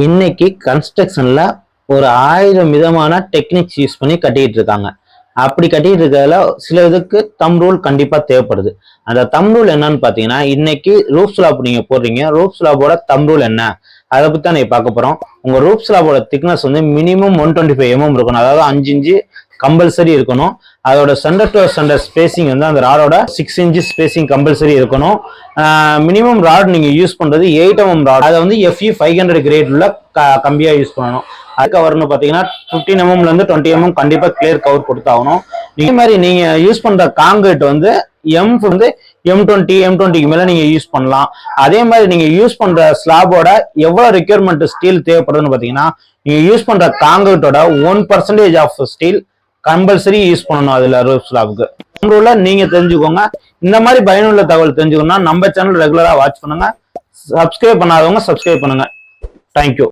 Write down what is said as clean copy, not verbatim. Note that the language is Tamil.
இன்னைக்கு கன்ஸ்ட்ரக்ஷன்ல ஒரு 1000 விதமான டெக்னிக்ஸ் யூஸ் பண்ணி கட்டிட்டு இருக்காங்க. அப்படி கட்டிட்டு இருக்கிறதுல சில இதுக்கு தம் ரூல் கண்டிப்பா தேவைப்படுது. அந்த தம் ரூல் என்னன்னு பாத்தீங்கன்னா, இன்னைக்கு ரூஃப் ஸ்லாப் நீங்க போடுறீங்க, ரூஃப் ஸ்லாபோட தம் ரூல் என்ன அதை பத்தி தான் நீங்க பார்க்க போறோம். உங்க ரூஃப் ஸ்லாபோட திக்னஸ் வந்து மினிமம் 125 mm இருக்கணும், அதாவது 5 இன்ச்சு கம்பல்சரி இருக்கணும். அதோட சென்டர் டு சென்டர் ஸ்பேசிங் வந்து அந்த ராடோட 6 இன்ச் ஸ்பேசிங் கம்பல்சரி இருக்கணும். மினிமம் ராட் நீங்க யூஸ் பண்றது 8 mm ராட், அதை வந்து FE 500 கிரேட் உள்ள கம்பியா யூஸ் பண்ணணும். அது கவர்னு பாத்தீங்கன்னா 15 mm ல இருந்து 20 mm கண்டிப்பா கிளியர் கவர் கொடுத்தாகணும். இதே மாதிரி நீங்க யூஸ் பண்ற காங்கிரீட் வந்து வந்து M20 M20க்கு மேல நீங்க யூஸ் பண்ணலாம். அதே மாதிரி நீங்க யூஸ் பண்ற ஸ்லாபோட எவ்வளவு ரெக்யர்மெண்ட் ஸ்டீல் தேவைப்படுதுன்னு பாத்தீங்கன்னா, நீங்க யூஸ் பண்ற காங்கிரீட்டோட 1% ஆஃப் ஸ்டீல் கம்பல்சரி யூஸ் பண்ணணும் அதுல ரூஃப் ஸ்லாபுக்கு. நீங்க தெரிஞ்சுக்கோங்க. இந்த மாதிரி பயனுள்ள தகவல் தெரிஞ்சுக்கணும்னா நம்ம சேனல் ரெகுலரா வாட்ச் பண்ணுங்க. சப்ஸ்கிரைப் பண்ணாதவங்க சப்ஸ்கிரைப் பண்ணுங்க. தேங்க்யூ.